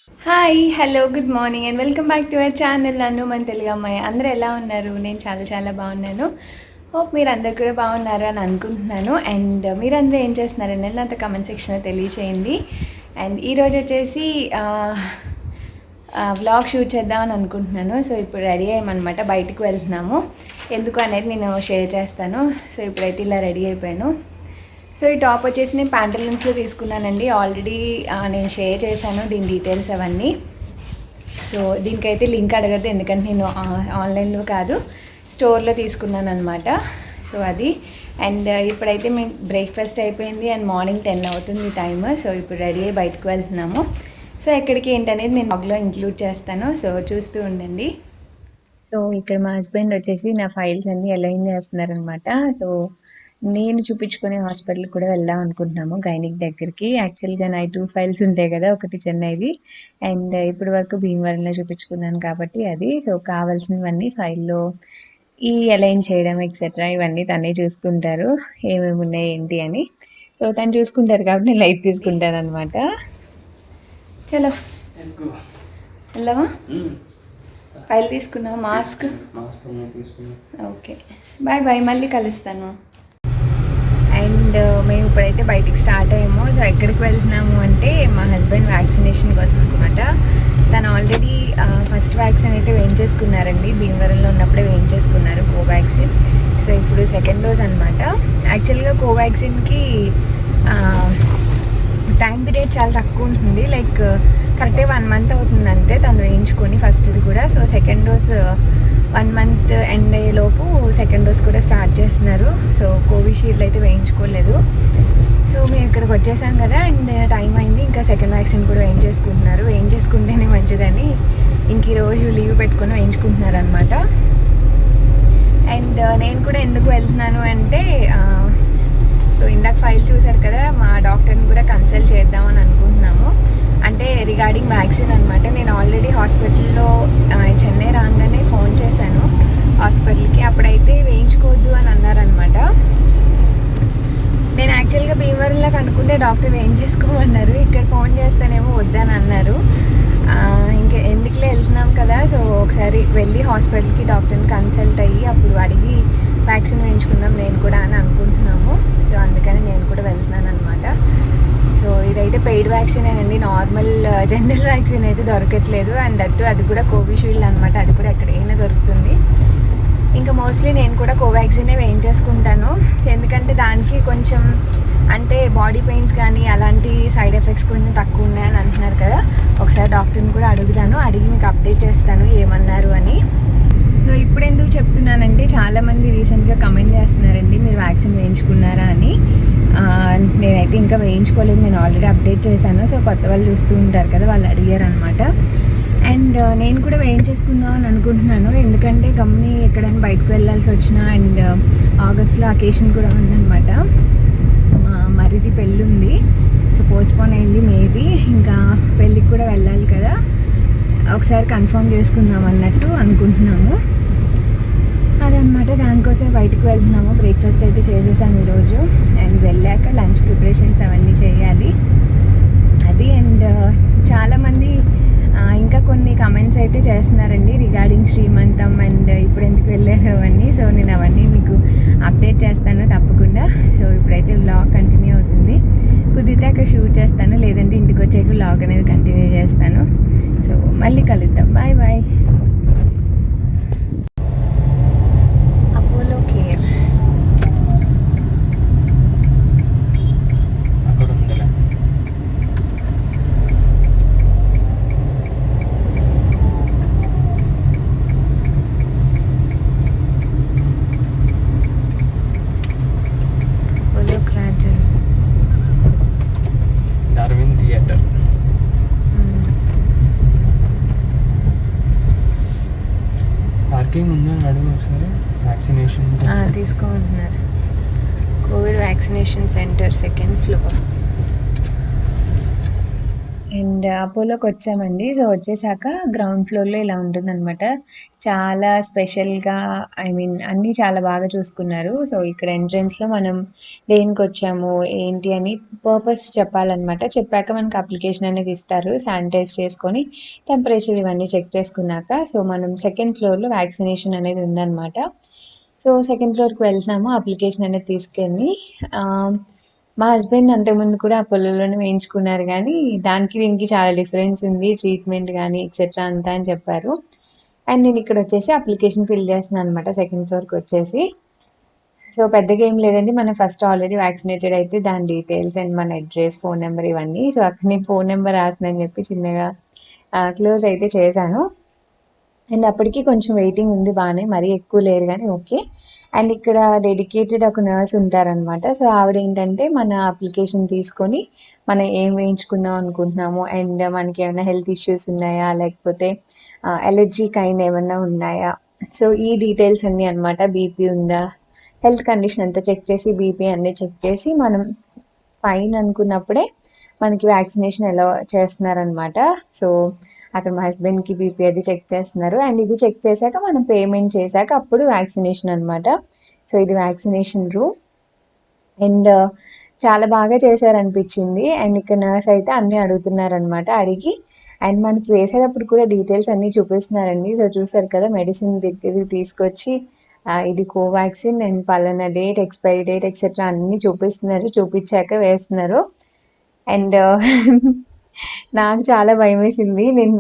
Hi hello good morning and welcome back to our channel నన్ను మన తెలుగు అమ్మాయి. అందరూ ఎలా ఉన్నారు? నేను చాలా చాలా బాగున్నాను. హోప్ మీరు అందరు కూడా బాగున్నారు అని అనుకుంటున్నాను. అండ్ మీరందరూ ఏం చేస్తున్నారని నాతో కమెంట్ సెక్షన్లో తెలియచేయండి. అండ్ ఈరోజు వచ్చేసి వ్లాగ్ షూట్ చేద్దామని అనుకుంటున్నాను. సో ఇప్పుడు రెడీ అయ్యామన్నమాట, బయటకు వెళ్తున్నాము. ఎందుకు అనేది నేను షేర్ చేస్తాను. సో ఇప్పుడైతే ఇలా రెడీ అయిపోయాను. సో ఈ టాప్ వచ్చేసి నేను ప్యాంటలూన్స్లో తీసుకున్నానండి. ఆల్రెడీ నేను షేర్ చేశాను దీని డీటెయిల్స్ అవన్నీ. సో దీనికైతే లింక్ అడగద్దు, ఎందుకంటే నేను ఆన్లైన్లో కాదు స్టోర్లో తీసుకున్నాను అనమాట. సో అది. అండ్ ఇప్పుడైతే మేము బ్రేక్ఫాస్ట్ అయిపోయింది అండ్ మార్నింగ్ 10 అవుతుంది టైమ్. సో ఇప్పుడు రెడీ అయ్యి బయటకు వెళ్తున్నాము. సో ఎక్కడికి ఏంటనేది నేను బ్లాగ్లో ఇంక్లూడ్ చేస్తాను. సో చూస్తూ ఉండండి. సో ఇక్కడ మా హస్బెండ్ వచ్చేసి నా ఫైల్స్ అన్నీ అలైన్ చేస్తున్నారనమాట. సో నేను చూపించుకునే హాస్పిటల్కి కూడా వెళ్దాం అనుకుంటున్నాము, గైనిక్ దగ్గరికి. యాక్చువల్గా నా 2 ఫైల్స్ ఉంటాయి కదా, ఒకటి చెన్నైది అండ్ ఇప్పటి వరకు భీమవరంలో చూపించుకున్నాను కాబట్టి అది. సో కావాల్సినవన్నీ ఫైల్లో ఈ అలైన్ చేయడం ఎక్సెట్రా ఇవన్నీ తనే చూసుకుంటారు, ఏమేమి ఉన్నాయి ఏంటి అని. సో తను చూసుకుంటారు కాబట్టి నేను లైట్ తీసుకుంటాను అనమాట. చలో వెళ్దామా? ఫైల్ తీసుకున్నావు, మాస్క్ ఓకే. బాయ్ బాయ్, మళ్ళీ కలుస్తాను. అండ్ మేము ఇప్పుడైతే బయటికి స్టార్ట్ అయ్యాము. సో ఎక్కడికి వెళ్తున్నాము అంటే మా హస్బెండ్ వ్యాక్సినేషన్ కోసం అనమాట. తను ఆల్రెడీ ఫస్ట్ వ్యాక్సిన్ అయితే వేయించేసుకున్నారండి, భీమవరంలో ఉన్నప్పుడే వేయించేసుకున్నారు కోవాక్సిన్. సో ఇప్పుడు సెకండ్ డోస్ అనమాట. యాక్చువల్గా కోవాక్సిన్కి టైం పీరియడ్ చాలా తక్కువ ఉంటుంది, లైక్ కరెక్ట్గా 1 మంత్ అవుతుంది అంతే తను వేయించుకొని ఫస్ట్ది కూడా. So second dose 1 month end అయ్యేలోపు సెకండ్ డోస్ కూడా స్టార్ట్ చేస్తున్నారు. సో కోవిషీల్డ్ అయితే వేయించుకోలేదు. సో మేము ఇక్కడికి వచ్చేసాం కదా అండ్ టైం అయింది, ఇంకా సెకండ్ వ్యాక్సిన్ కూడా వేయించేసుకుంటున్నారు. వేయించేసుకుంటేనే మంచిదని ఇంక ఈరోజు లీవ్ పెట్టుకొని వేయించుకుంటున్నారు అనమాట. అండ్ నేను కూడా ఎందుకు వెళ్తున్నాను అంటే, సో ఇందాక ఫైల్ చూసారు కదా, మా డాక్టర్ని కూడా కన్సల్ట్ చేద్దామని అనుకుంటున్నాము. అంటే రిగార్డింగ్ వ్యాక్సిన్ అనమాట. నేను ఆల్రెడీ హాస్పిటల్లో చెన్నై రాగానే ఫోన్ చేశాను హాస్పిటల్కి, అప్పుడైతే వేయించుకోవద్దు అని అన్నారనమాట. నేను యాక్చువల్గా భీమవరంలో కనుక్కుంటే డాక్టర్ వేయించేసుకోమన్నారు, ఇక్కడ ఫోన్ చేస్తేనేమో వద్దని అన్నారు. ఇంకా ఎందుకులే వెళ్తున్నాం కదా, సో ఒకసారి వెళ్ళి హాస్పిటల్కి డాక్టర్ని కన్సల్ట్ అయ్యి అప్పుడు అడిగి వ్యాక్సిన్ వేయించుకుందాం నేను కూడా అని అనుకుంటున్నాము. సో అందుకని నేను కూడా వెళ్తున్నాను అనమాట. సో ఇదైతే పెయిడ్ వ్యాక్సిన్ అండి, నార్మల్ జనరల్ వ్యాక్సిన్ అయితే దొరకట్లేదు. అండ్ అది కూడా కోవిషీల్డ్ అనమాట, అది కూడా ఎక్కడైనా దొరుకుతుంది. ఇంకా మోస్ట్లీ నేను కూడా కోవాక్సినే వేయించేసుకుంటాను, ఎందుకంటే దానికి కొంచెం అంటే బాడీ పెయిన్స్ కానీ అలాంటి సైడ్ ఎఫెక్ట్స్ కొంచెం తక్కువ ఉన్నాయని అంటున్నారు కదా. ఒకసారి డాక్టర్ని కూడా అడుగుతాను, అడిగి మీకు అప్డేట్ చేస్తాను ఏమన్నారు అని. సో ఇప్పుడు ఎందుకు చెప్తున్నానంటే, చాలామంది రీసెంట్గా కమెంట్ చేస్తున్నారండి మీరు వ్యాక్సిన్ వేయించుకున్నారా అని. నేనైతే ఇంకా వేయించుకోలేదు, నేను ఆల్రెడీ అప్డేట్ చేశాను. సో కొత్త వాళ్ళు చూస్తూ ఉంటారు కదా, వాళ్ళు అడిగారు అనమాట. అండ్ నేను కూడా వేయించేసుకుందాం అని అనుకుంటున్నాను, ఎందుకంటే గమ్ని ఎక్కడైనా బయటకు వెళ్ళాల్సి వచ్చినా. అండ్ ఆగస్ట్లో అకేషన్ కూడా ఉందన్నమాట, మా మరిది పెళ్ళి ఉంది. సో పోస్ట్పోన్ అయింది మేది, ఇంకా పెళ్ళికి కూడా వెళ్ళాలి కదా, ఒకసారి కన్ఫర్మ్ చేసుకుందాం అన్నట్టు అనుకుంటున్నాము. అదనమాట, దానికోసం బయటకు వెళ్తున్నాము. బ్రేక్ఫాస్ట్ అయితే చేసేసాము ఈరోజు అండ్ వెళ్ళాక లంచ్ ప్రిపరేషన్స్ అవన్నీ చేయాలి అది. అండ్ చాలామంది ఇంకా కొన్ని కమెంట్స్ అయితే చేస్తున్నారండి రిగార్డింగ్ శ్రీమంతం అండ్ ఇప్పుడు ఎందుకు వెళ్ళారు అవన్నీ. సో నేను అవన్నీ మీకు అప్డేట్ చేస్తాను తప్పకుండా. సో ఇప్పుడైతే వ్లాగ్ కంటిన్యూ అవుతుంది, కుదిరితే అక్కడ షూట్ చేస్తాను, లేదంటే ఇంటికి వచ్చాక వ్లాగ్ అనేది కంటిన్యూ చేస్తాను. సో మళ్ళీ కలుద్దాం, బాయ్ బాయ్. అపోలో కేర్ ఉందని అడుగు ఒకసారి. వ్యాక్సినేషన్ తీసుకోమంటున్నారు, Covid vaccination centre 2nd floor. And అపోలోకి వచ్చామండి. సో, వచ్చేసాక గ్రౌండ్ ఫ్లోర్‌లో ఇలా ఉంటుందనమాట. చాలా స్పెషల్‌గా ఐ మీన్ అన్నీ చాలా బాగా చూసుకున్నారు. సో, ఇక్కడ ఎంట్రన్స్‌లో మనం దేనికొచ్చాము, ఏంటి అని పర్పస్ చెప్పాలనమాట. చెప్పాక మనకు అప్లికేషన్ అనేది ఇస్తారు. శానిటైజ్ చేసుకొని, టెంపరేచర్ ఇవన్నీ చెక్ చేసుకున్నాక, సో, మనం సెకండ్ ఫ్లోర్‌లో వ్యాక్సినేషన్ అనేది ఉందనమాట. సో, సెకండ్ ఫ్లోర్‌కి వెళ్తున్నాము. అప్లికేషన్ అనేది తీసుకెళ్ళి మా హస్బెండ్ అంతకుముందు కూడా అపోలోలోనే వేయించుకున్నారు గానీ, దానికి దీనికి చాలా డిఫరెన్స్ ఉంది. ట్రీట్మెంట్ గానీ ఎక్సెట్రా అంతా అని చెప్పారు. అండ్ నేనిక్కడొచ్చేసి అప్లికేషన్ ఫిల్ చేస్తున్నాననమాట సెకండ్ ఫ్లోర్‌కొచ్చేసి. సో, పెద్దగా ఏం లేదండి. మనం ఫస్ట్ ఆల్రెడీ వ్యాక్సినేటెడ్ అయితే దాని డీటెయిల్స్ అండ్ మన అడ్రెస్, ఫోన్ నెంబర్ ఇవన్నీ. సో, అక్కడ నేను ఫోన్ నెంబర్ రాస్తున్నానని చెప్పి చిన్నగా క్లోజ్ అయితే చేశాను. అండ్ అప్పటికి కొంచెం వెయిటింగ్ ఉంది బానే. మరీ ఎక్కువ లేరు గానీ ఓకే. అండ్ ఇక్కడ డెడికేటెడ్ ఒక నర్స్ ఉంటారనమాట. సో, ఆవిడేంటంటే మన అప్లికేషన్ తీసుకొని, మనం ఏం వేయించుకుందాం అనుకుంటున్నాము అండ్ మనకేమైనా హెల్త్ ఇష్యూస్ ఉన్నాయా? లేకపోతే అలర్జీ కైండ్ ఏమన్నా ఉన్నాయా? సో, ఈ డీటెయిల్స్ అన్నీ అనమాట. బీపీ ఉందా? హెల్త్ కండిషన్ అంతా చెక్ చేసి, బీపీ అన్నీ చెక్ చేసి, మనం ఫైన్ అనుకున్నప్పుడే మనకి వ్యాక్సినేషన్ ఎలా చేస్తున్నారనమాట. సో, అక్కడ మా హస్బెండ్‌కి బీపీ అది చెక్ చేస్తున్నారు. అండ్ ఇది చెక్ చేశాక మనం పేమెంట్ చేశాక అప్పుడు వ్యాక్సినేషన్ అనమాట. సో, ఇది వ్యాక్సినేషన్ రూమ్. అండ్ చాలా బాగా చేశారనిపించింది. అండ్ ఇక్కడ నర్స్ అయితే అన్నీ అడుగుతున్నారనమాట. అడిగి అండ్ మనకి వేసేటప్పుడు కూడా డీటెయిల్స్ అన్నీ చూపిస్తున్నారండి. సో, చూసారు కదా మెడిసిన్ దగ్గరికి తీసుకొచ్చి ఇది కోవాక్సిన్ అండ్ పలానా డేట్, ఎక్స్‌పైరీ డేట్ ఎక్సెట్రా అన్నీ చూపిస్తున్నారు. చూపించాక వేస్తున్నారు. అండ్ నాకు చాలా భయమేసింది. నేను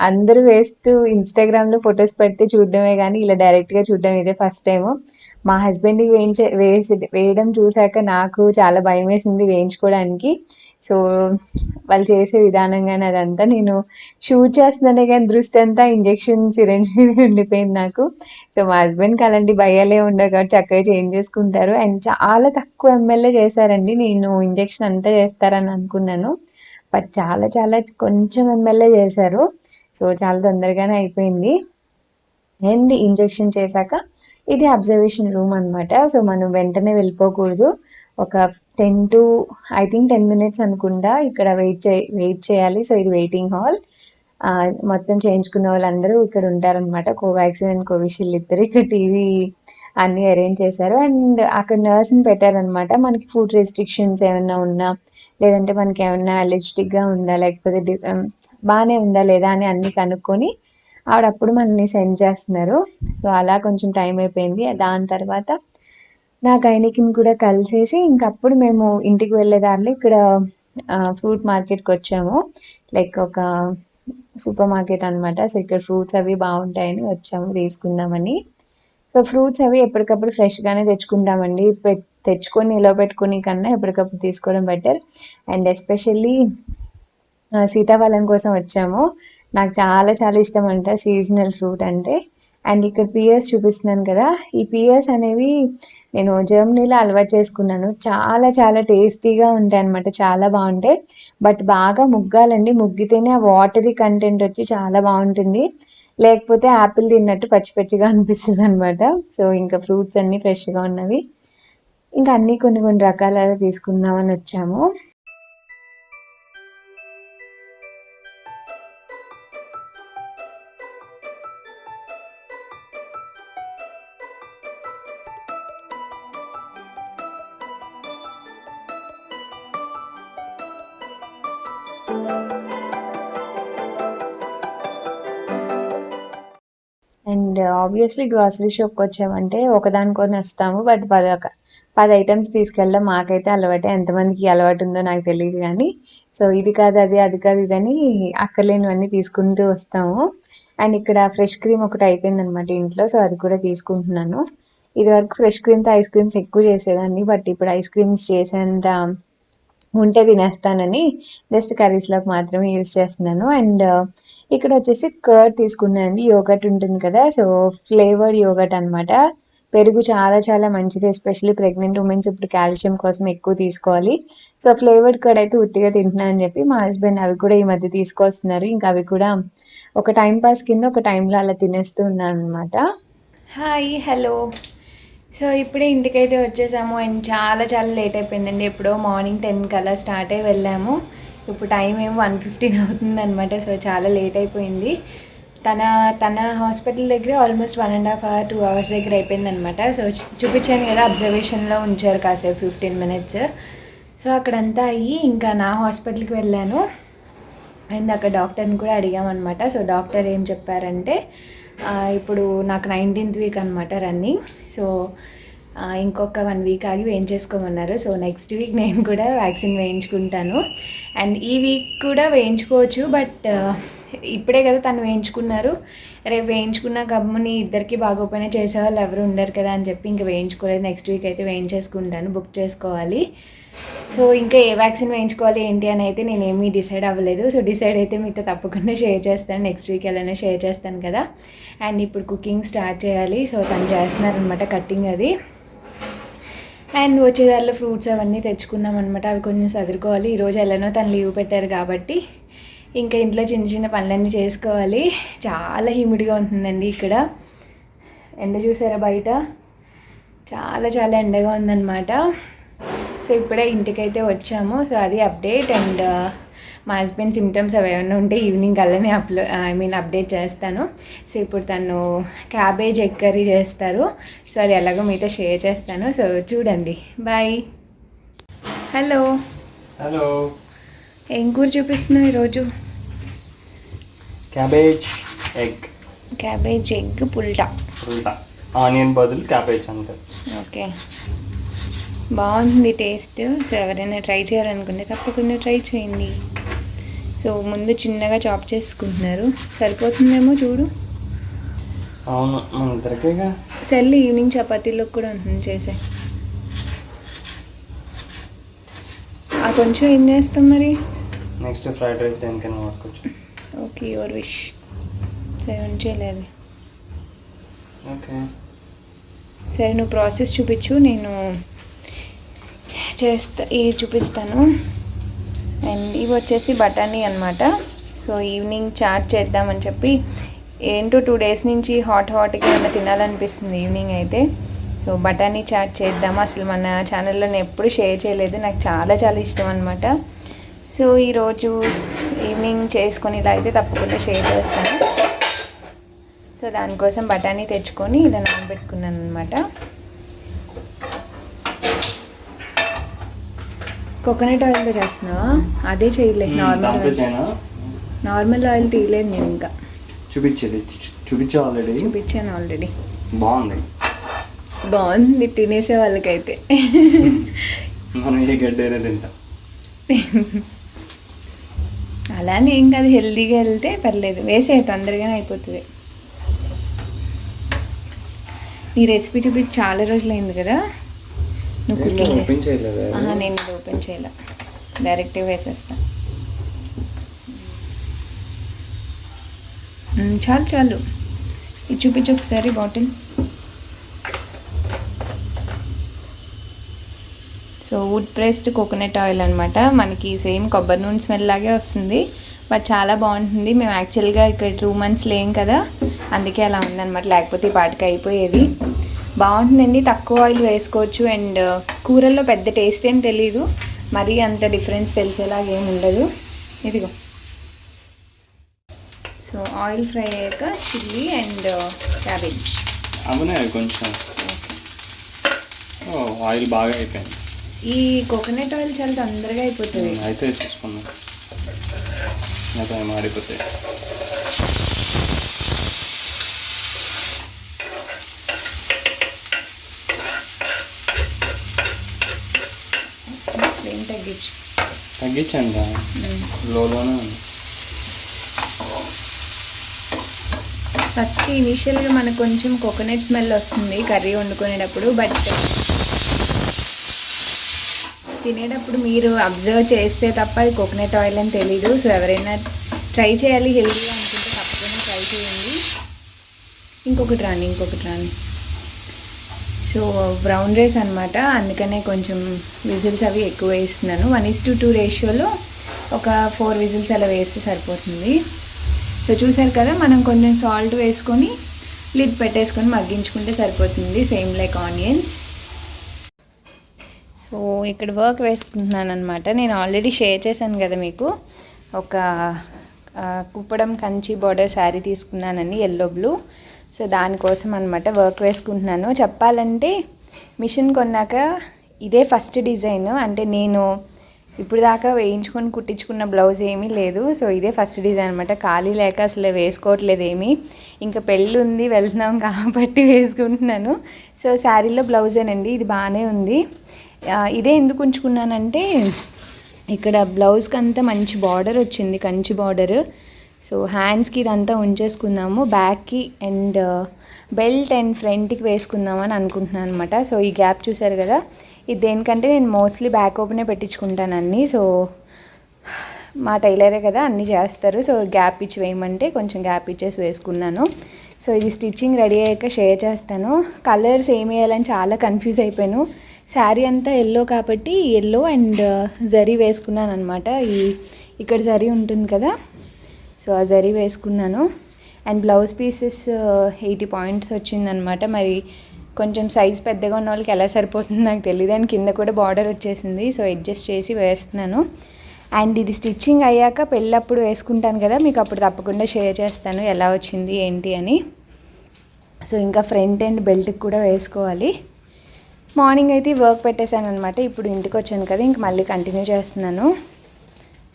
అందరూ వేస్తూ ఇన్‌స్టాగ్రామ్‌లో ఫోటోస్ పెడితే చూడడమే గానీ, ఇలా డైరెక్ట్‌గా చూడడం ఇదే ఫస్ట్ టైము. మా హస్బెండ్‌కి వేయడం చూసాక నాకు చాలా భయమేసింది వేయించుకోవడానికి. సో, వాళ్ళు చేసే విధానం గానీ అదంతా నేను షూట్ చేస్తున్నానే గానీ దృష్టంతా ఇంజెక్షన్ సిరంజ్ మీదే ఉండిపోయింది నాకు. సో, మా హస్బెండ్‌కి అలాంటి భయాలే ఉండవు కాబట్టి చక్కగా చేయించేసుకుంటారు. అండ్ చాలా తక్కువ ఎంఎల్‌ఏ చేశారండి. నేను ఇంజెక్షన్ అంతా చేస్తారని అనుకున్నాను. బట్ చాలా చాలా కొంచెం ఎంఎల్ఏ చేశారు. సో, చాలా తొందరగానే అయిపోయింది. అండ్ ఇంజెక్షన్ చేశాక ఇది అబ్జర్వేషన్ రూమ్ అనమాట. సో, మనం వెంటనే వెళ్ళిపోకూడదు. ఒక 10 మినిట్స్ అనుకుంటా ఇక్కడ వెయిట్ చేయాలి. సో, ఇది వెయిటింగ్ హాల్. మొత్తం చేయించుకున్న వాళ్ళందరూ ఇక్కడ ఉంటారనమాట. కోవాక్సిన్ అండ్ కోవిషీల్డ్ ఇద్దరు ఇక్కడ టీవీ అన్నీ అరేంజ్ చేశారు. అండ్ అక్కడ నర్స్‌ని పెట్టారనమాట. మనకి ఫుడ్ రెస్ట్రిక్షన్స్ ఏమన్నా ఉన్నా, లేదంటే మనకేమన్నా అలర్జిటిక్‌గా ఉందా, లేకపోతే బానే ఉందా లేదా అని అన్నీ కనుక్కొని ఆవిడప్పుడు మనల్ని సెండ్ చేస్తున్నారు. సో, అలా కొంచెం టైం అయిపోయింది. దాని తర్వాత నా గైనిక్‌ని కూడా కలిసేసి ఇంకప్పుడు మేము ఇంటికి వెళ్ళే దారిలో ఇక్కడ ఫ్రూట్ మార్కెట్‌కొచ్చాము. లైక్ ఒక సూపర్ మార్కెట్ అనమాట. సో, ఇక్కడ ఫ్రూట్స్ అవి బావుంటాయని వచ్చాము తీసుకుందామని. సో, ఫ్రూట్స్ అవి ఎప్పటికప్పుడు ఫ్రెష్‌గానే తెచ్చుకుంటామండి. తెచ్చుకొని నిలవ పెట్టుకునే కన్నా ఎప్పటికప్పుడు తీసుకోవడం బెటర్. అండ్ ఎస్పెషల్లీ సీతాఫలం కోసం వచ్చాము. నాకు చాలా చాలా ఇష్టం అంట సీజనల్ ఫ్రూట్ అంటే. అండ్ ఇక్కడ పియర్స్ చూపిస్తున్నాను కదా! ఈ పియర్స్ అనేవి నేను జర్మనీలో అలవాటు చేసుకున్నాను. చాలా చాలా టేస్టీగా ఉంటాయన్నమాట. చాలా బావుంటాయి. బట్ బాగా ముగ్గాలండి. ముగ్గితేనే ఆ వాటరీ కంటెంట్ వచ్చి చాలా బావుంటుంది. లేకపోతే యాపిల్ తిన్నట్టు పచ్చి పచ్చిగా అనిపిస్తదనమాట. సో, ఇంకా ఫ్రూట్స్ అన్నీ ఫ్రెష్‌గా ఉన్నవి. ఇంకా అన్నీ కొన్ని కొన్ని రకాలవి తీసుకుందామని వచ్చాము. అండ్ ఆబ్వియస్లీ గ్రాసరీ షాప్‌కి వచ్చామంటే ఒకదానికొని వస్తాము. బట్ 10 ఐటెమ్స్ తీసుకెళ్ళడం మాకైతే అలవాటే. ఎంతమందికి అలవాటు ఉందో నాకు తెలీదు గానీ. సో, ఇది కాదు అది, అది కాదు ఇదని అక్కర్లేనివన్నీ తీసుకుంటూ వస్తాము. అండ్ ఇక్కడ ఫ్రెష్ క్రీమ్ ఒకటి అయిపోయిందనమాట ఇంట్లో. సో, అది కూడా తీసుకుంటున్నాను. ఇదివరకు ఫ్రెష్ క్రీమ్‌తో ఐస్ క్రీమ్స్ ఎక్కువ చేసేదాన్ని. బట్ ఇప్పుడు ఐస్ క్రీమ్స్ చేసేంత ఉంటే తినేస్తానని జస్ట్ కర్రీస్‌లోకి మాత్రమే యూజ్ చేస్తున్నాను. అండ్ ఇక్కడ వచ్చేసి కర్డ్ తీసుకున్నానండి. యోగర్ట్ ఉంటుంది కదా! సో, ఫ్లేవర్డ్ యోగర్ట్ అనమాట. పెరుగు చాలా చాలా మంచిది. ఎస్పెషల్లీ ప్రెగ్నెంట్ ఉమెన్స్ ఇప్పుడు కాల్షియం కోసం ఎక్కువ తీసుకోవాలి. సో, ఫ్లేవర్డ్ కర్డ్ అయితే ఉత్తిగా తింటున్నా అని చెప్పి మా హస్బెండ్ అవి కూడా ఈ మధ్య తీసుకొస్తున్నారు. ఇంకా అవి కూడా ఒక టైమ్ పాస్ కింద ఒక టైంలో అలా తినేస్తూ ఉన్నాననమాట. హాయ్! హలో! సో, ఇప్పుడే ఇంటికైతే వచ్చేసాము. అండ్ చాలా చాలా లేట్ అయిపోయిందండి. ఎప్పుడో మార్నింగ్ 10 కల్లా స్టార్ట్ అయ్యి వెళ్ళాము. ఇప్పుడు టైం ఏమో 1:15 అవుతుంది అనమాట. సో చాలా లేట్ అయిపోయింది. తన హాస్పిటల్ దగ్గర ఆల్మోస్ట్ 1.5 hour 2 hours దగ్గర అయిపోయింది అనమాట. సో చూపించాను కదా, అబ్జర్వేషన్లో ఉంచారు కాసేపు 15 minutes. సో అక్కడంతా అయ్యి ఇంకా నా హాస్పిటల్కి వెళ్ళాను అండ్ అక్కడ డాక్టర్ని కూడా అడిగామన్నమాట. సో డాక్టర్ ఏం చెప్పారంటే ఇప్పుడు నాకు 19th week అనమాట రన్నింగ్. సో ఇంకొక 1 week ఆగి వేయించేసుకోమన్నారు. సో నెక్స్ట్ వీక్ నేను కూడా వ్యాక్సిన్ వేయించుకుంటాను. అండ్ ఈ వీక్ కూడా వేయించుకోవచ్చు, బట్ ఇప్పుడే కదా తను వేయించుకున్నారు, రేపు వేయించుకున్న గమ్ముని ఇద్దరికి బాగోపోయినా చేసేవాళ్ళు ఎవరు ఉండరు కదా అని చెప్పి ఇంకా వేయించుకోలేదు. నెక్స్ట్ వీక్ అయితే వేయించేసుకుంటాను, బుక్ చేసుకోవాలి. సో ఇంకా ఏ వ్యాక్సిన్ వేయించుకోవాలి ఏంటి అని అయితే నేనేమీ డిసైడ్ అవ్వలేదు. సో డిసైడ్ అయితే మీతో తప్పకుండా షేర్ చేస్తాను, నెక్స్ట్ వీక్ ఎలానో షేర్ చేస్తాను కదా. అండ్ ఇప్పుడు కుకింగ్ స్టార్ట్ చేయాలి. సో తను చేస్తున్నారనమాట కట్టింగ్ అది. అండ్ వచ్చేదారిలో ఫ్రూట్స్ అవన్నీ తెచ్చుకున్నాం అనమాట. అవి కొంచెం సదురుకోవాలి. ఈరోజు ఎలానో తను లీవ్ పెట్టారు కాబట్టి ఇంకా ఇంట్లో చిన్న చిన్న పనులన్నీ చేసుకోవాలి. చాలా హ్యూమిడ్గా ఉంటుందండి ఇక్కడ. ఎండ చూసారా బయట, చాలా చాలా ఎండగా ఉందన్నమాట. సో ఇప్పుడే ఇంటికైతే వచ్చాము. సో అది అప్డేట్. అండ్ మా హస్బెండ్ సిమ్టమ్స్ అవి ఏమైనా ఉంటే ఈవినింగ్ అలానే అప్డేట్ చేస్తాను. సో ఇప్పుడు తను క్యాబేజ్ ఎగ్ కర్రీ చేస్తారు. సో అది ఎలాగో మీతో షేర్ చేస్తాను. సో చూడండి. బాయ్. Hello hello. ఏం కూర చూపిస్తున్నావు ఈరోజు? Cabbage egg. క్యాబేజ్ ఎగ్ పుల్టా. ఆనియన్ బదులు క్యాబేజ్ అంతే. ఓకే, బాగుంది టేస్ట్. సో ఎవరైనా ట్రై చేయాలనుకుంటే తప్పకుండా ట్రై చేయండి. సో ముందు చిన్నగా చాప్ చేసుకుంటున్నారు. సరిపోతుందేమో చూడు. అవును, మన ఇద్దరికేగా. సెల్ ఈవినింగ్ చపాతీలో కూడా ఉంటుంది చేసే. ఆ కొంచెం ఏం చేస్తాం మరి? నెక్స్ట్ ఫ్రైడ్ రైస్ దేనికైనా వాడుకోవచ్చు. Okay, your wish. సరే ఉంచేలేదు. ఓకే సరే, నువ్వు ప్రాసెస్ చూపించు, నేను ఇవి చూపిస్తాను. అండ్ ఇవి వచ్చేసి బఠానీ అనమాట. సో ఈవినింగ్ చాట్ చేద్దామని చెప్పి, ఏంటో 2 days నుంచి హాట్గా ఏమైనా తినాలనిపిస్తుంది ఈవినింగ్ అయితే. సో బఠానీ చాట్ చేద్దాము. అసలు మన ఛానల్లో నేను ఎప్పుడు షేర్ చేయలేదు, నాకు చాలా చాలా ఇష్టం అనమాట. సో ఈరోజు ఈవినింగ్ చేసుకొని ఇలా అయితే తప్పకుండా షేర్ చేస్తాను. సో దానికోసం బఠానీ తెచ్చుకొని ఇలా నానబెట్టుకున్నాను అనమాట. కోకోనట్ ఆయిల్తో చేస్తున్నావా? అదే చేయలేదు, నార్మల్ ఆయిల్ తీయలేదు నేను. ఇంకా చూపించాను ఆల్రెడీ. బాగుంది తినేసే వాళ్ళకైతే. అలానే ఏం కాదు, హెల్తీగా వెళ్తే పర్లేదు. వేసే తొందరగానే అయిపోతుంది. ఈ రెసిపీ చూపించి చాలా రోజులైంది కదా. నువ్వు కుకింగ్ నేను ఇది ఓపెన్ చేయలే, డైరెక్ట్గా వేసేస్తా. చాలు ఇది చూపించు ఒకసారి bottle. So would pressed coconut oil అనమాట. మనకి సేమ్ కొబ్బరి నూనె స్మెల్ లాగే వస్తుంది, బట్ చాలా బాగుంటుంది. మేము యాక్చువల్గా ఇక్కడ 2 months లేం కదా, అందుకే అలా ఉందన్నమాట. లేకపోతే ఈ పాటికి అయిపోయేది. బాగుంటుందండి, తక్కువ ఆయిల్ వేసుకోవచ్చు. అండ్ కూరల్లో పెద్ద టేస్ట్ ఏం తెలీదు, మరీ అంత డిఫరెన్స్ తెలిసేలాగా ఏమి ఉండదు. ఇదిగో. సో ఆయిల్ ఫ్రై అయ్యాక చిల్లీ అండ్ క్యాబేజ్. అవునే కొంచెం ఆయిల్ బాగా అయిపోయింది. ఈ కోకోనట్ ఆయిల్ చాలా తొందరగా అయిపోతుంది. అయితే వేసేసుకున్నాం, అయితే మాడిపోతాయి. తగ్గించండి, లోలోనే. ఫస్ట్ ఇనీషియల్గా మనకు కొంచెం కోకోనట్ స్మెల్ వస్తుంది కర్రీ వండుకునేటప్పుడు, బట్ తినేటప్పుడు మీరు అబ్జర్వ్ చేస్తే తప్ప అది కోకోనట్ ఆయిల్ అని తెలీదు. సో ఎవరైనా ట్రై చేయాలి హెల్తీగా అనుకుంటే తప్పకుండా ట్రై చేయండి. ఇంకొకటి రాని. సో బ్రౌన్ రైస్ అనమాట, అందుకనే కొంచెం విజిల్స్ అవి ఎక్కువ వేస్తున్నాను. 1:2 రేషియోలో ఒక 4 విజిల్స్ అలా వేస్తే సరిపోతుంది. సో చూసారు కదా, మనం కొంచెం సాల్ట్ వేసుకొని లిడ్ పెట్టేసుకొని మగ్గించుకుంటే సరిపోతుంది, same like onions. So so ఇక్కడ వర్క్ వేసుకుంటున్నాను అనమాట. నేను ఆల్రెడీ షేర్ చేశాను కదా మీకు, ఒక కుప్పడం కంచి బార్డర్ శారీ తీసుకున్నానని ఎల్లో బ్లూ. సో దానికోసం అనమాట వర్క్ వేసుకుంటున్నాను. చెప్పాలంటే మిషన్ కొన్నాక ఇదే ఫస్ట్ డిజైన్. అంటే నేను ఇప్పుడు దాకా వేయించుకొని కుట్టించుకున్న బ్లౌజ్ ఏమీ లేదు. సో ఇదే ఫస్ట్ డిజైన్ అనమాట. ఖాళీ లేక అసలు వేసుకోవట్లేదు ఏమీ. ఇంకా పెళ్ళి ఉంది, వెళ్తున్నాం కాబట్టి వేసుకుంటున్నాను. సో శారీలో బ్లౌజేనండి, ఇది బాగానే ఉంది. ఇదే ఎందుకు ఉంచుకున్నానంటే ఇక్కడ బ్లౌజ్కి అంతా మంచి బార్డర్ వచ్చింది, కంచి బార్డర్. సో హ్యాండ్స్కి ఇదంతా ఉంచేసుకుందాము, బ్యాక్కి అండ్ బెల్ట్ అండ్ ఫ్రంట్కి వేసుకుందామని అనుకుంటున్నాను అనమాట. సో ఈ గ్యాప్ చూసారు కదా, ఇది దేనికంటే నేను మోస్ట్లీ బ్యాక్ ఓపెనే పెట్టించుకుంటాను అన్నీ. సో మా టైలరే కదా అన్నీ చేస్తారు. సో గ్యాప్ ఇచ్చి వేయమంటే కొంచెం గ్యాప్ ఇచ్చేసి వేసుకున్నాను. సో ఇది స్టిచ్చింగ్ రెడీ అయ్యాక షేర్ చేస్తాను. కలర్స్ ఏమి వేయాలని చాలా కన్ఫ్యూజ్ అయిపోయాను. శారీ అంతా ఎల్లో కాబట్టి ఎల్లో అండ్ జరీ వేసుకున్నాను అనమాట. ఇక్కడ జరీ ఉంటుంది కదా, సో ఆ జరీ వేసుకున్నాను. అండ్ బ్లౌజ్ పీసెస్ 80 పాయింట్స్ వచ్చిందనమాట. మరి కొంచెం సైజ్ పెద్దగా ఉన్న వాళ్ళకి ఎలా సరిపోతుందో నాకు తెలియదు. అండ్ కింద కూడా బార్డర్ వచ్చేసింది. సో అడ్జస్ట్ చేసి వేస్తున్నాను. అండ్ ఇది స్టిచ్చింగ్ అయ్యాక పెళ్ళప్పుడు వేసుకుంటాను కదా, మీకు అప్పుడు తప్పకుండా షేర్ చేస్తాను ఎలా వచ్చింది ఏంటి అని. సో ఇంకా ఫ్రంట్ అండ్ బెల్ట్కి కూడా వేసుకోవాలి. మార్నింగ్ అయితే వర్క్ పెట్టేశాను అనమాట. ఇప్పుడు ఇంటికి వచ్చాను కదా, ఇంక మళ్ళీ కంటిన్యూ చేస్తున్నాను.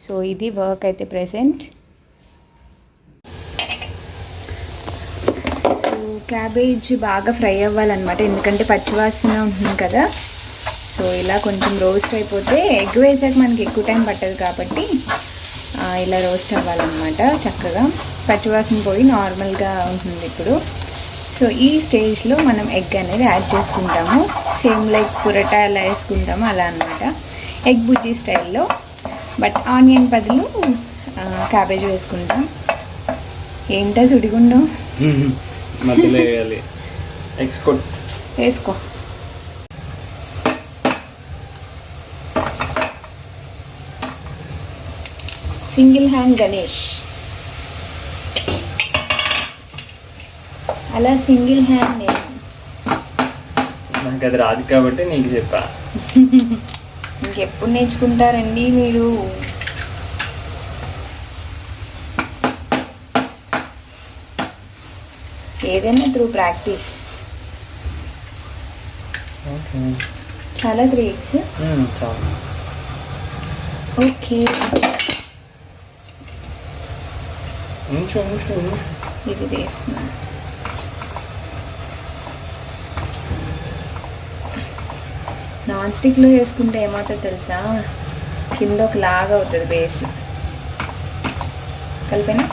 సో ఇది వర్క్ అయితే ప్రెసెంట్. సో క్యాబేజ్ బాగా ఫ్రై అవ్వాలన్నమాట, ఎందుకంటే పచ్చివాసన ఉంటుంది కదా. సో ఇలా కొంచెం రోస్ట్ అయిపోతే ఎగ్ వేసాక మనకి ఎక్కువ టైం పట్టదు కాబట్టి ఇలా రోస్ట్ అవ్వాలన్నమాట చక్కగా. పచ్చివాసన పోయి నార్మల్గా ఉంటుంది ఇప్పుడు. సో ఈ స్టేజ్లో మనం ఎగ్ అనేది యాడ్ చేసుకుంటాము. సేమ్ లైక్ పురటా ఎలా వేసుకుంటామో అలా అనమాట, ఎగ్ బుజ్జీ స్టైల్లో. బట్ ఆనియన్ బదులు క్యాబేజ్ వేసుకుంటాం. ఏంటో సుడిగుండం మధ్యలో వేయాలి. ఎక్స్కోట్ వేసుకో. సింగిల్ హ్యాండ్ గణేష్ అలా సింగిల్ హ్యాండ్ నేను. నాకు అది రాదు కాబట్టి నీకు చెప్పా. ఇంకెప్పుడు నేర్చుకుంటారండి మీరు? ఏదైనా త్రూ ప్రాక్టీస్. చాలా 3 eggs. ఓకే, ఇది వేస్తున్నాను. నాన్ స్టిక్లో వేసుకుంటే ఏమవుతుందో తెలుసా, కింద ఒక లాగా అవుతుంది బేస్. కలిపినా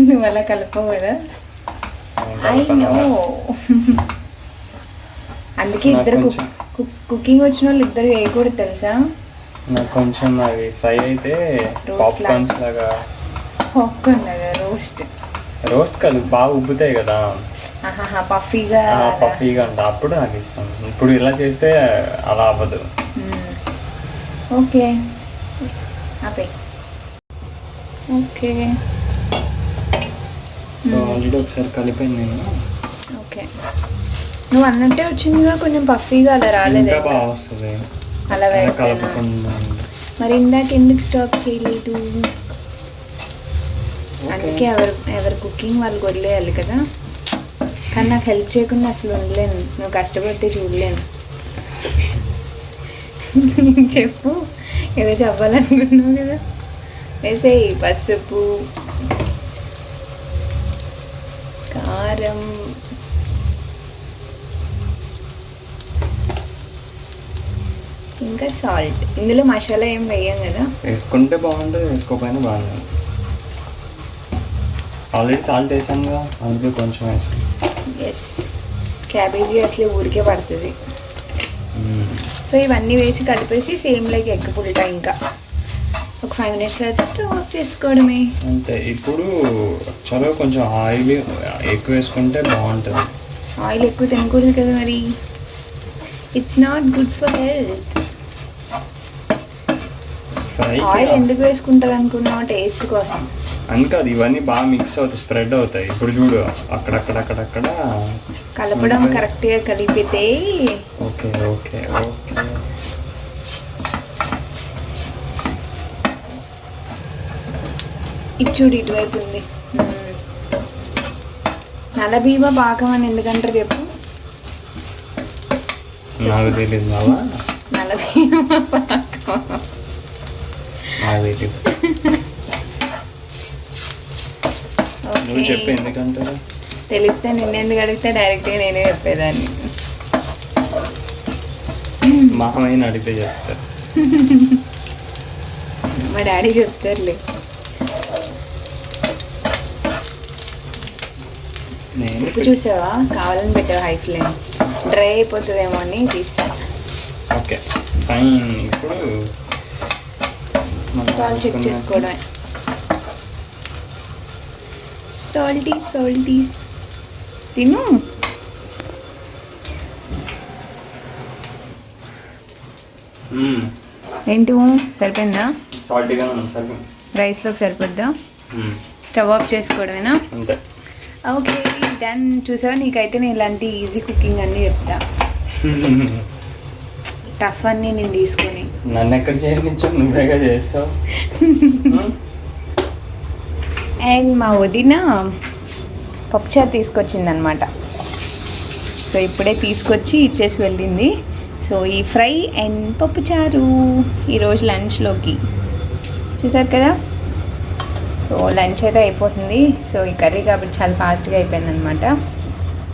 నువ్వు అలా కలపవు కదా. I know. అందుకే ఇద్దరు కుకింగ్ వచ్చిన వాళ్ళు ఇద్దరు వేయకూడదు తెలుసా. నాకు కొంచెం అవి ఫ్రై అయితే పాప్కార్న్ లాగా రోస్ట్ కాదు, బాగా ఉబ్బుతాయి కదా, పఫీగా అంట. అప్పుడు నాకు ఇష్టం. ఇప్పుడు ఇలా చేస్తే అలా అవ్వదు. ఓకే ఆపే. ఓకే, సో ఆల్రెడీ ఒకసారి కలిపాను నేను. ఓకే, నువ్వు అన్నట్టే వచ్చిందిగా, కొంచెం పఫీగా అలా రాలేదు. ఇంకా బాగా వస్తుంది అలా కలపకుండా. మరి ఇందాక ఎందుకు స్టాప్ చేయలేదు? అందుకే ఎవరు కుకింగ్ వాళ్ళు వదిలేయాలి కదా. కానీ నాకు హెల్ప్ చేయకుండా అసలు ఉండలేను, నువ్వు కష్టపడితే చూడలేను. చెప్పు, ఏదో చెప్పాలనుకుంటున్నావు కదా. వేసేయి పసుపు, కారం, ఇంకా సాల్ట్. ఇందులో మసాలా ఏం వేయం కదా. వేసుకుంటే బాగుంటుంది, వేసుకోకపోయినా బాగుంటుంది. ఆల్రెడీ సాల్ట్ వేసాను కదా, అందుకే కొంచెం వేసాను. ఎస్, క్యాబేజీ అసలు ఊరికే పడుతుంది. సో ఇవన్నీ వేసి కలిపేసి సేమ్ లైక్ ఎగ్ పుల్టా ఇంకా ఒక 5 minutes అయితే స్టవ్ ఆఫ్ చేసుకోవడమే అంతే. ఇప్పుడు చలో కొంచెం ఆయిల్ ఎక్కువ వేసుకుంటే బాగుంటుంది. ఆయిల్ ఎక్కువ తినకూడదు కదా మరి, it's not good for health. Oil ఎందుకు వేసుకుంటారు అనుకున్నావు? టేస్ట్ కోసం. అందుకే అది ఇవన్నీ బాగా మిక్స్ అవుతాయి, స్ప్రెడ్ అవుతాయి. ఇప్పుడు చూడు అక్కడక్కడక్కడక్కడ కలపడం కరెక్ట్గా కలిపితే ఓకే ఓకే ఓకే. ఇది చూడు ఇటువైపు ఉంది. నల్ల భీమ పాకం అని ఎందుకంటారు చెప్పు? నాకు తెలియదు బావా, నల్ల భీమ పాకం నాకు తెలియదు. నువ్వు చెప్పు ఎందుకంటారు? తెలిస్తే నిన్నెందుకు అడిగితే డైరెక్ట్గా నేనే చెప్పేదాన్ని. మామయ్యని అడిగితే చెప్తారు. మా డాడీ చెప్తారులే. ఉప్పు చూసావా? కావాలని పెట్టావు హై ఫ్లేమ్, డ్రై అయిపోతుందేమో అని తీసా. Okay fine. ఇప్పుడు సాల్ట్ చెక్ చేసుకోవడమే. సాల్టీ తిను. ఏంటి సరిపోయిందా? సాల్టీగా సరిపోయింది. రైస్లోకి సరిపోద్దా? స్టవ్ ఆఫ్ చేసుకోవడమేనా? అంతే. Okay done. చూసావా, నీకైతే నేను ఇలాంటి ఈజీ కుకింగ్ అన్నీ చెప్తా. టఫ్ అన్నీ నేను తీసుకొని. నన్ను ఎక్కడ చేయనిచ్చావు, నువ్వేగా చేస్తావు. అండ్ మా వదిన పప్పుచారు తీసుకొచ్చిందనమాట. సో ఇప్పుడే తీసుకొచ్చి ఇచ్చేసి వెళ్ళింది. సో ఈ ఫ్రై అండ్ పప్పుచారు ఈరోజు లంచ్లోకి చూసారు కదా. సో లంచ్ అయితే అయిపోతుంది. సో ఈ కర్రీ కాబట్టి చాలా ఫాస్ట్గా అయిపోయింది అనమాట.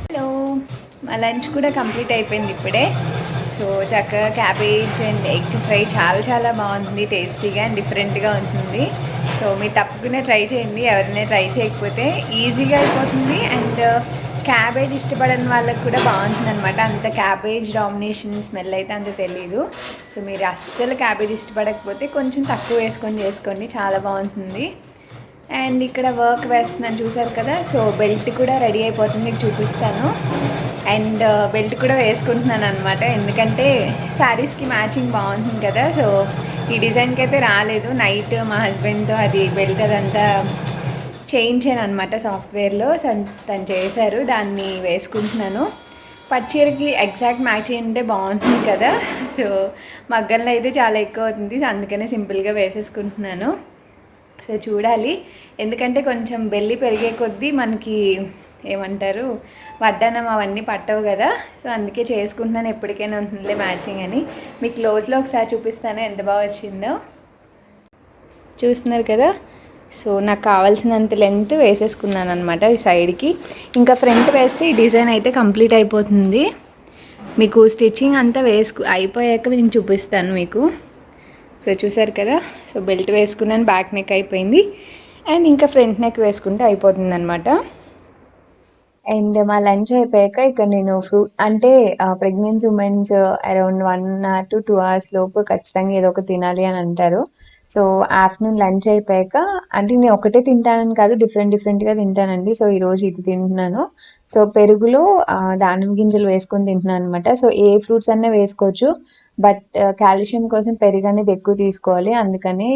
హలో, మా లంచ్ కూడా కంప్లీట్ అయిపోయింది ఇప్పుడే. సో చక్కగా క్యాబేజ్ అండ్ ఎగ్ ఫ్రై చాలా చాలా బాగుంది, టేస్టీగా అండ్ డిఫరెంట్గా ఉంటుంది. సో మీరు తప్పకుండా ట్రై చేయండి. ఎవరైనా ట్రై చేయకపోతే ఈజీగా అయిపోతుంది. అండ్ క్యాబేజ్ ఇష్టపడని వాళ్ళకి కూడా బాగుంటుంది అనమాట. అంత క్యాబేజ్ డామినేషన్ స్మెల్ అయితే అంత తెలీదు. సో మీరు అస్సలు క్యాబేజ్ ఇష్టపడకపోతే కొంచెం తక్కువ వేసుకొని చేసుకోండి, చాలా బాగుంటుంది. అండ్ ఇక్కడ వర్క్ వేస్తున్నాను చూసారు కదా. సో బెల్ట్ కూడా రెడీ అయిపోతుంది, మీకు చూపిస్తాను. అండ్ బెల్ట్ కూడా వేసుకుంటున్నాను అనమాట, ఎందుకంటే శారీస్కి మ్యాచింగ్ బాగుంటుంది కదా. సో ఈ డిజైన్కి అయితే రాలేదు. నైట్ మా హస్బెండ్తో అది బెల్ట్ అదంతా చేయించాను అనమాట సాఫ్ట్వేర్లో. తను చేశారు, దాన్ని వేసుకుంటున్నాను. పచ్చీరకి ఎగ్జాక్ట్ మ్యాచ్ ఉంటే బాగుంటుంది కదా. సో మగ్గంలో అయితే చాలా ఎక్కువ అవుతుంది, అందుకనే సింపుల్గా వేసేసుకుంటున్నాను. సో చూడాలి, ఎందుకంటే కొంచెం బెల్లి పెరిగే కొద్దీ మనకి ఏమంటారు వడ్డానం అవన్నీ పట్టవు కదా. సో అందుకే చేసుకుంటున్నాను, ఎప్పటికైనా ఉంటుందిలే మ్యాచింగ్ అని. మీ క్లోజ్లో ఒకసారి చూపిస్తాను ఎంత బాగా వచ్చిందో. చూస్తున్నారు కదా. సో నాకు కావాల్సినంత లెంత్ వేసేసుకున్నాను అనమాట ఈ సైడ్కి. ఇంకా ఫ్రంట్ వేస్తే ఈ డిజైన్ అయితే కంప్లీట్ అయిపోతుంది. మీకు స్టిచ్చింగ్ అంతా అయిపోయాక నేను చూపిస్తాను మీకు. సో చూసారు కదా. సో బెల్ట్ వేసుకున్నాను, బ్యాక్ నెక్ అయిపోయింది. అండ్ ఇంకా ఫ్రంట్ నెక్ వేసుకుంటే అయిపోతుంది అనమాట. అండ్ మా లంచ్ అయిపోయాక ఇక్కడ నేను ఫ్రూట్ అంటే pregnancy women's around 1 hour to 2 hours లోపు ఖచ్చితంగా ఏదో ఒకటి తినాలి అని అంటారు. సో ఆఫ్టర్నూన్ లంచ్ అయిపోయాక, అంటే నేను ఒకటే తింటానని కాదు, డిఫరెంట్గా తింటానండి. సో ఈరోజు ఇది తింటున్నాను. సో పెరుగులో దానిమ్మ గింజలు వేసుకొని తింటున్నాను అనమాట. సో ఏ ఫ్రూట్స్ అన్నా వేసుకోవచ్చు, బట్ కాల్షియం కోసం పెరుగు అనేది ఎక్కువ తీసుకోవాలి, అందుకని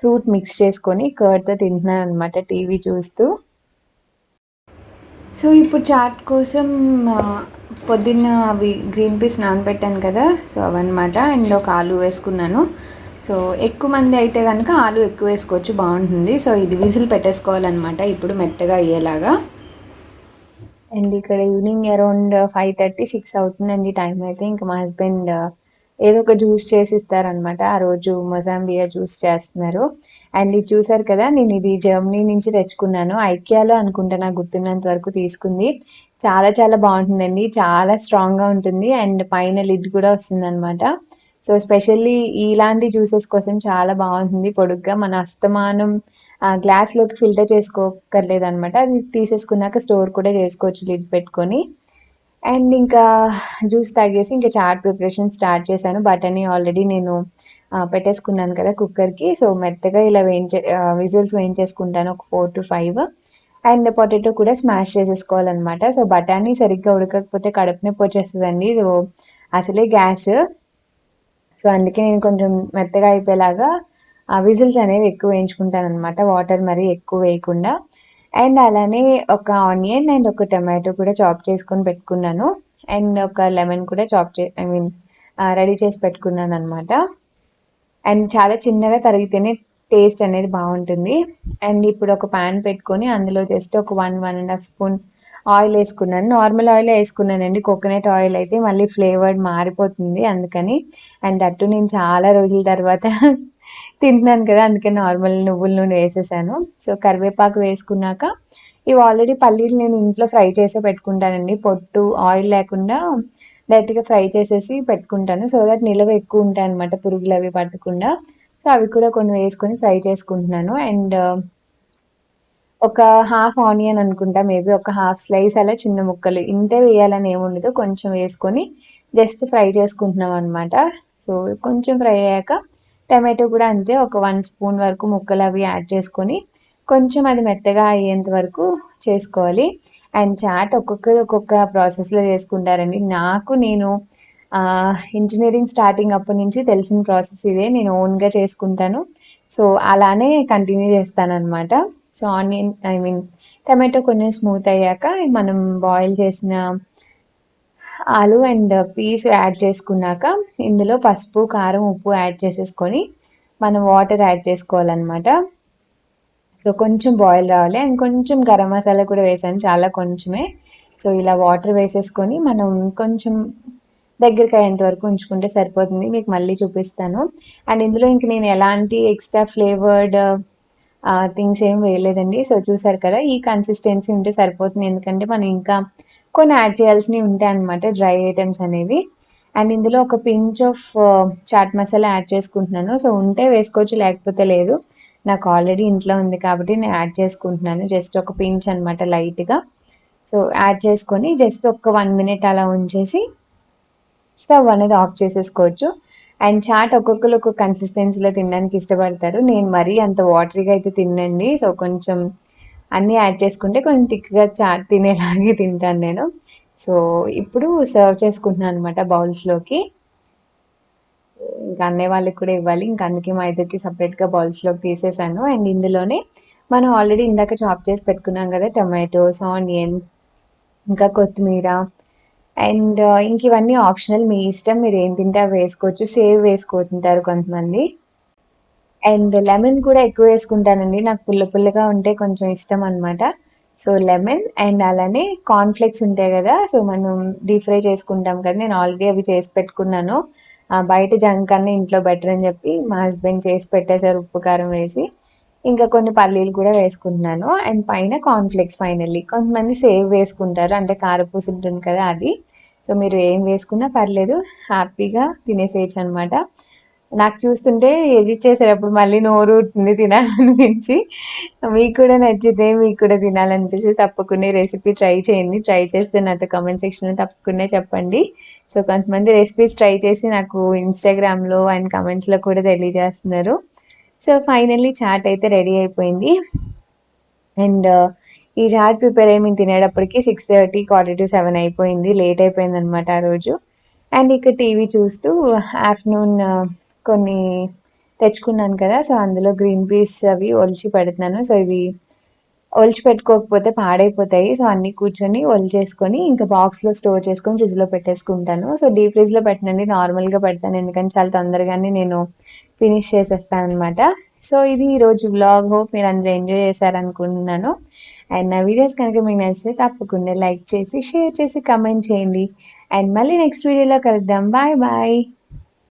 ఫ్రూట్ మిక్స్ చేసుకొని కర్డ్తో తింటున్నాను అనమాట టీవీ చూస్తూ. సో ఇప్పుడు చాట్ కోసం పొద్దున్న అవి గ్రీన్ పీస్ నానబెట్టాను కదా. సో అవన్నమాట. అండ్ ఒక ఆలు వేసుకున్నాను. సో ఎక్కువ మంది అయితే కనుక ఆలు ఎక్కువ వేసుకోవచ్చు, బాగుంటుంది. సో ఇది విజిల్ పెట్టేసుకోవాలన్నమాట ఇప్పుడు మెత్తగా అయ్యేలాగా. అండ్ ఇక్కడ ఈవినింగ్ అరౌండ్ 5:30, 6 అవుతుందండి టైం అయితే. ఇంకా మా హస్బెండ్ ఏదో ఒక జ్యూస్ చేసి ఇస్తారనమాట. ఆ రోజు మొజాంబియా జ్యూస్ చేస్తున్నారు. అండ్ ఇది చూసారు కదా, నేను ఇది జర్మనీ నుంచి తెచ్చుకున్నాను, ఐకియాలో అనుకుంటా, నాకు గుర్తున్నంత వరకు తీసుకుంది. చాలా చాలా బాగుంటుందండి, చాలా స్ట్రాంగ్గా ఉంటుంది. అండ్ పైన లిడ్ కూడా వస్తుంది అనమాట. సో స్పెషల్లీ ఇలాంటి జ్యూసెస్ కోసం చాలా బాగుంటుంది. పొడుగ్గా మన అస్తమానం గ్లాస్లోకి ఫిల్టర్ చేసుకోకర్లేదు అనమాట. అది తీసేసుకున్నాక స్టోర్ కూడా చేసుకోవచ్చు లిడ్ పెట్టుకొని. అండ్ ఇంకా జ్యూస్ తాగేసి ఇంకా చాట్ ప్రిపరేషన్ స్టార్ట్ చేశాను. బఠానీ ఆల్రెడీ నేను పెట్టేసుకున్నాను కదా కుక్కర్కి. సో మెత్తగా ఇలా విజిల్స్ వేయించేసుకుంటాను, ఒక 4 to 5. అండ్ పొటాటో కూడా స్మాష్ చేసేసుకోవాలన్నమాట. సో బఠానీ సరిగ్గా ఉడకకపోతే కడుపు నొప్పి వచ్చేస్తుందండి. సో అసలే గ్యాస్. సో అందుకే నేను కొంచెం మెత్తగా అయిపోయేలాగా విజిల్స్ అనేవి ఎక్కువ వేయించుకుంటాను అనమాట, వాటర్ మరీ ఎక్కువ వేయకుండా. అండ్ అలానే ఒక ఆనియన్ అండ్ ఒక టొమాటో కూడా చాప్ చేసుకొని పెట్టుకున్నాను. అండ్ ఒక లెమన్ కూడా రెడీ చేసి పెట్టుకున్నాను అనమాట. అండ్ చాలా చిన్నగా తరిగితేనే టేస్ట్ అనేది బాగుంటుంది. అండ్ ఇప్పుడు ఒక ప్యాన్ పెట్టుకొని అందులో జస్ట్ ఒక 1.5 స్పూన్ ఆయిల్ వేసుకున్నాను. నార్మల్ ఆయిల్ వేసుకున్నానండి, కోకోనట్ ఆయిల్ అయితే మళ్ళీ ఫ్లేవర్ మారిపోతుంది అందుకని. అండ్ అట్టు నేను చాలా రోజుల తర్వాత తింటున్నాను కదా, అందుకని నార్మల్ నువ్వుల నూనె వేసేసాను. సో కరివేపాకు వేసుకున్నాక ఇవి ఆల్రెడీ పల్లీలు నేను ఇంట్లో ఫ్రై చేసే పెట్టుకుంటానండి, పొట్టు ఆయిల్ లేకుండా డైరెక్ట్గా ఫ్రై చేసేసి పెట్టుకుంటాను. సో దట్ నిలవ ఎక్కువ ఉంటాయి అనమాట, పురుగులు అవి పట్టకుండా. సో అవి కూడా కొన్ని వేసుకొని ఫ్రై చేసుకుంటున్నాను. అండ్ ఒక హాఫ్ ఆనియన్ అనుకుంటా, మేబీ ఒక హాఫ్ స్లైస్ అలా చిన్న ముక్కలు, ఇంతే వేయాలని ఏముండదు, కొంచెం వేసుకొని జస్ట్ ఫ్రై చేసుకుంటున్నాం అనమాట. సో కొంచెం ఫ్రై అయ్యాక టమాటో కూడా అంతే, ఒక 1 స్పూన్ వరకు ముక్కలు అవి యాడ్ చేసుకొని కొంచెం అది మెత్తగా అయ్యేంత వరకు చేసుకోవాలి. అండ్ చాట్ ఒక్కొక్కరు ఒక్కొక్క ప్రాసెస్లో చేసుకుంటారండి. నేను ఇంజనీరింగ్ స్టార్టింగ్ అప్పటి నుంచి తెలిసిన ప్రాసెస్ ఇదే, నేను ఓన్గా చేసుకుంటాను. సో అలానే కంటిన్యూ చేస్తాను అనమాట. సో టమాటో కొంచెం స్మూత్ అయ్యాక మనం బాయిల్ చేసిన ఆలు అండ్ పీస్ యాడ్ చేసుకున్నాక ఇందులో పసుపు, కారం, ఉప్పు యాడ్ చేసేసుకొని మనం వాటర్ యాడ్ చేసుకోవాలన్నమాట. సో కొంచెం బాయిల్ రావాలి. అండ్ కొంచెం గరం మసాలా కూడా వేసాను, చాలా కొంచెమే. సో ఇలా వాటర్ వేసేసుకొని మనం కొంచెం దగ్గరికి అయ్యేంత వరకు ఉంచుకుంటే సరిపోతుంది. మీకు మళ్ళీ చూపిస్తాను. అండ్ ఇందులో ఇంక నేను ఎలాంటి ఎక్స్ట్రా ఫ్లేవర్డ్ థింగ్స్ ఏం వేయలేదండి. సో చూసారు కదా, ఈ కన్సిస్టెన్సీ ఉంటే సరిపోతుంది, ఎందుకంటే మనం ఇంకా కొన్ని యాడ్ చేయాల్సినవి ఉంటాయి అనమాట, డ్రై ఐటమ్స్ అనేవి. అండ్ ఇందులో ఒక pinch of chaat masala add చేసుకుంటున్నాను. సో ఉంటే వేసుకోవచ్చు, లేకపోతే లేదు. నాకు ఆల్రెడీ ఇంట్లో ఉంది కాబట్టి నేను యాడ్ చేసుకుంటున్నాను, జస్ట్ ఒక పించ్ అనమాట లైట్గా. సో యాడ్ చేసుకొని జస్ట్ ఒక 1 మినిట్ అలా ఉంచేసి స్టవ్ అనేది ఆఫ్ చేసేసుకోవచ్చు. అండ్ చాట్ ఒక్కొక్కరు ఒక్కొక్క కన్సిస్టెన్సీలో తినడానికి ఇష్టపడతారు, నేను మరీ అంత వాటరీగా అయితే తినండి. సో కొంచెం అన్నీ యాడ్ చేసుకుంటే కొంచెం థిక్గా చాట్ తినేలాగే తింటాను నేను. సో ఇప్పుడు సర్వ్ చేసుకుంటున్నాను అనమాట బౌల్స్లోకి. ఇంకా అన్నయ్య వాళ్ళకి కూడా ఇవ్వాలి, ఇంకా అందుకే మా ఇద్దరికి సపరేట్గా బౌల్స్లోకి తీసేసాను. అండ్ ఇందులోనే మనం ఆల్రెడీ ఇందాక చాప్ చేసి పెట్టుకున్నాం కదా, టొమాటోస్, ఆనియన్, ఇంకా కొత్తిమీర. అండ్ ఇంక ఇవన్నీ ఆప్షనల్, మీ ఇష్టం, మీరు ఏం తింటే అవి వేసుకోవచ్చు. సేవ్ వేసుకుంటారు కొంతమంది. అండ్ లెమన్ కూడా ఎక్కువ వేసుకుంటానండి, నాకు పుల్లగా ఉంటే కొంచెం ఇష్టం అనమాట. సో లెమన్ అండ్ అలానే కార్న్ఫ్లెక్స్ ఉంటాయి కదా, సో మనం డీప్ ఫ్రై చేసుకుంటాం కదా, నేను ఆల్రెడీ అవి చేసి పెట్టుకున్నాను. బయట జంక్ కన్నా ఇంట్లో బెటర్ అని చెప్పి మా హస్బెండ్ చేసి పెట్టేశారు, ఉప్పు కారం వేసి. ఇంకా కొన్ని పల్లీలు కూడా వేసుకుంటున్నాను. అండ్ పైన కార్న్ఫ్లెక్స్ ఫైనల్లీ. కొంతమంది సేవ్ వేసుకుంటారు, అంటే కారపూస ఉంటుంది కదా అది. సో మీరు ఏం వేసుకున్నా పర్లేదు, హ్యాపీగా తినేసేయచ్చు అనమాట. నాకు చూస్తుంటే ఎడిట్ చేసేటప్పుడు మళ్ళీ నోరు ఊరుతుంది తినాలనిపించి. మీకు కూడా నచ్చితే, మీకు కూడా తినాలనిపిస్తే తప్పకుండా ఈ రెసిపీ ట్రై చేయండి. ట్రై చేస్తే నాతో కామెంట్ సెక్షన్లో తప్పకుండా చెప్పండి. సో కొంతమంది రెసిపీస్ ట్రై చేసి నాకు ఇన్స్టాగ్రామ్లో అండ్ కమెంట్స్లో కూడా తెలియజేస్తున్నారు. సో ఫైనల్లీ చాట్ అయితే రెడీ అయిపోయింది. అండ్ ఈ చాట్ ప్రిపేర్ అయ్యి మేము తినేటప్పటికి 6:30, 6:45 అయిపోయింది, లేట్ అయిపోయింది అనమాట ఆ రోజు. అండ్ ఇక్కడ టీవీ చూస్తూ ఆఫ్టర్నూన్ కొన్ని తెచ్చుకున్నాను కదా, సో అందులో గ్రీన్ పీస్ అవి ఒలిచి పెడుతున్నాను. సో ఇవి ఒలిచి పెట్టుకోకపోతే పాడైపోతాయి. సో అన్నీ కూర్చొని ఒలిచేసుకొని ఇంకా బాక్స్లో స్టోర్ చేసుకొని ఫ్రిడ్జ్లో పెట్టేసుకుంటాను. సో డీప్ ఫ్రిడ్జ్లో పెట్టనండి, నార్మల్గా పెడతాను, ఎందుకంటే చాలా తొందరగానే నేను ఫినిష్ చేసేస్తాను అనమాట. సో ఇది ఈరోజు వ్లాగ్. హోప్ మీరు అందరూ ఎంజాయ్ చేశారనుకుంటున్నాను. అండ్ నా వీడియోస్ కనుక మీకు నచ్చితే తప్పకుండా లైక్ చేసి, షేర్ చేసి, కమెంట్ చేయండి. అండ్ మళ్ళీ నెక్స్ట్ వీడియోలో కలుద్దాం. Bye bye.